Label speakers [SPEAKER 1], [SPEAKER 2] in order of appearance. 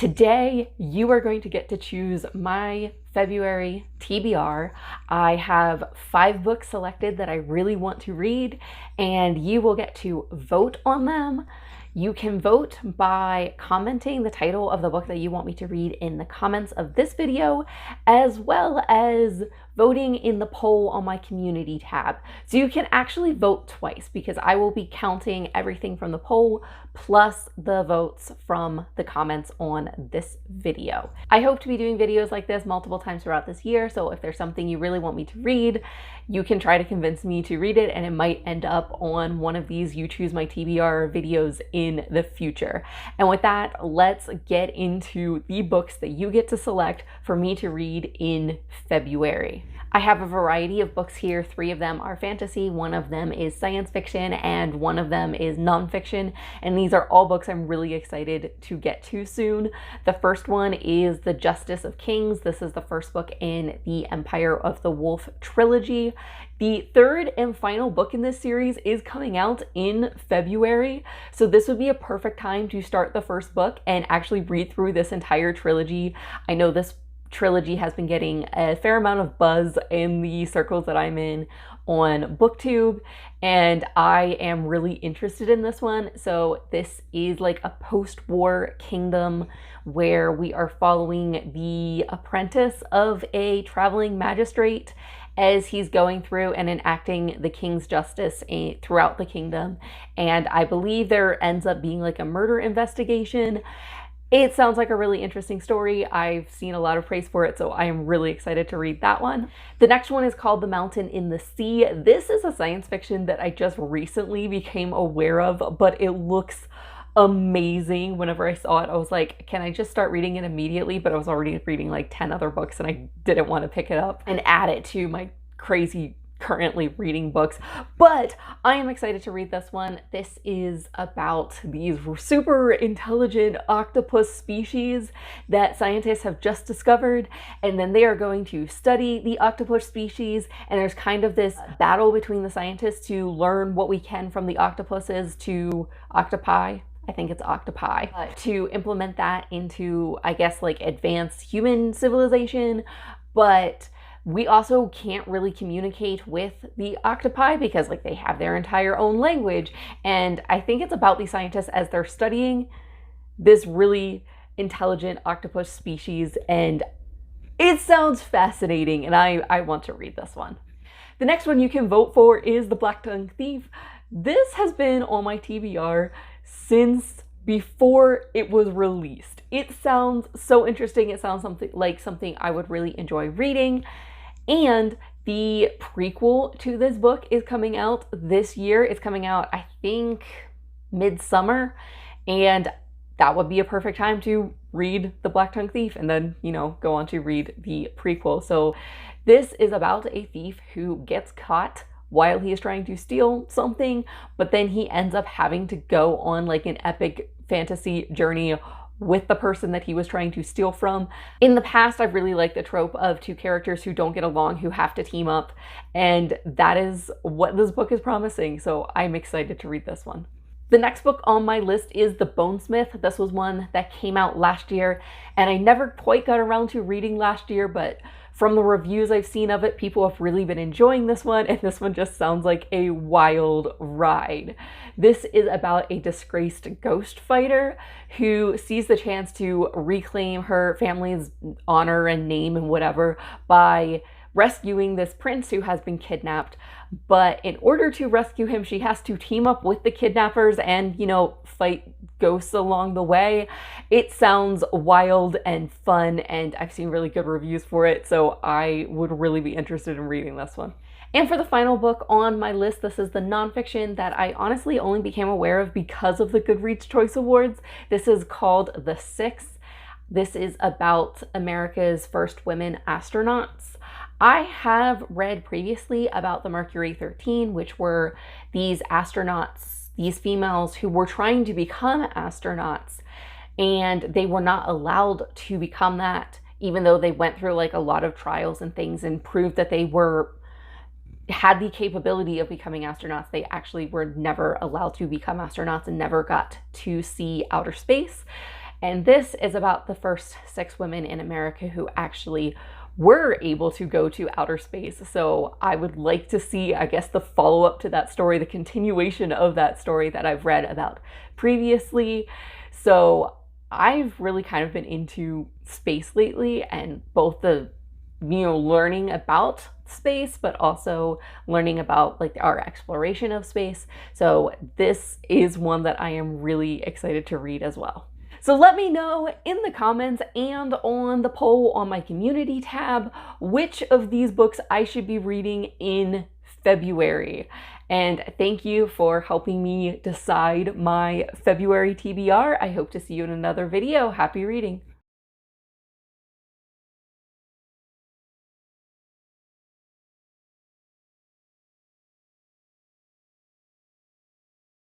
[SPEAKER 1] Today, you are going to get to choose my February TBR. I have 5 books selected that I really want to read, and you will get to vote on them. You can vote by commenting the title of the book that you want me to read in the comments of this video, as well as voting in the poll on my community tab. So you can actually vote twice because I will be counting everything from the poll plus the votes from the comments on this video. I hope to be doing videos like this multiple times throughout this year, so if there's something you really want me to read, you can try to convince me to read it, and it might end up on one of these You Choose My TBR videos in the future. And with that, let's get into the books that you get to select for me to read in February. I have a variety of books here. 3 of them are fantasy, 1 of them is science fiction, and 1 of them is nonfiction. And these are all books I'm really excited to get to soon. The first one is The Justice of Kings. This is the first book in the Empire of the Wolf trilogy. The 3rd and final book in this series is coming out in February, so this would be a perfect time to start the first book and actually read through this entire trilogy. I know this trilogy has been getting a fair amount of buzz in the circles that I'm in on BookTube, and I am really interested in this one. So this is like a post-war kingdom where we are following the apprentice of a traveling magistrate as he's going through and enacting the king's justice throughout the kingdom. And I believe there ends up being like a murder investigation. It sounds like a really interesting story. I've seen a lot of praise for it, so I am really excited to read that one. The next one is called The Mountain in the Sea. This is a science fiction that I just recently became aware of, but it looks amazing. Whenever I saw it, I was like, can I just start reading it immediately? But I was already reading like 10 other books and I didn't want to pick it up and add it to my crazy currently reading books, but I am excited to read this one. This is about these super intelligent octopus species that scientists have just discovered, and then they are going to study the octopus species, and there's kind of this battle between the scientists to learn what we can from the octopuses to octopi. I think it's octopi, to implement that into, I guess, like advanced human civilization, but we also can't really communicate with the octopi because like they have their entire own language. And I think it's about these scientists as they're studying this really intelligent octopus species, and it sounds fascinating, and I want to read this one. The next one you can vote for is The Blacktongue Thief. This has been on my TBR since before it was released. It sounds so interesting. It sounds something I would really enjoy reading. And the prequel to this book is coming out this year. It's coming out, I think, midsummer, and that would be a perfect time to read The Blacktongue Thief and then, you know, go on to read the prequel. So this is about a thief who gets caught while he is trying to steal something, but then he ends up having to go on like an epic fantasy journey with the person that he was trying to steal from. In the past, I've really liked the trope of 2 characters who don't get along, who have to team up, and that is what this book is promising, so I'm excited to read this one. The next book on my list is The Bonesmith. This was one that came out last year, and I never quite got around to reading last year, but from the reviews I've seen of it, people have really been enjoying this one, and this one just sounds like a wild ride. This is about a disgraced ghost fighter who sees the chance to reclaim her family's honor and name and whatever by rescuing this prince who has been kidnapped. But in order to rescue him, she has to team up with the kidnappers and, you know, fight ghosts along the way. It sounds wild and fun, and I've seen really good reviews for it, so I would really be interested in reading this one. And for the final book on my list, this is the nonfiction that I honestly only became aware of because of the Goodreads Choice Awards. This is called The Six. This is about America's first women astronauts. I have read previously about the Mercury 13, which were these astronauts, these females who were trying to become astronauts, and they were not allowed to become that, even though they went through like a lot of trials and things and proved that they had the capability of becoming astronauts. They actually were never allowed to become astronauts and never got to see outer space. And this is about the first 6 women in America who actually were able to go to outer space. So I would like to see, I guess, the follow-up to that story, the continuation of that story that I've read about previously. So I've really kind of been into space lately, and both the, learning about space, but also learning about like our exploration of space. So this is one that I am really excited to read as well. So let me know in the comments and on the poll on my community tab which of these books I should be reading in February. And thank you for helping me decide my February TBR. I hope to see you in another video. Happy reading.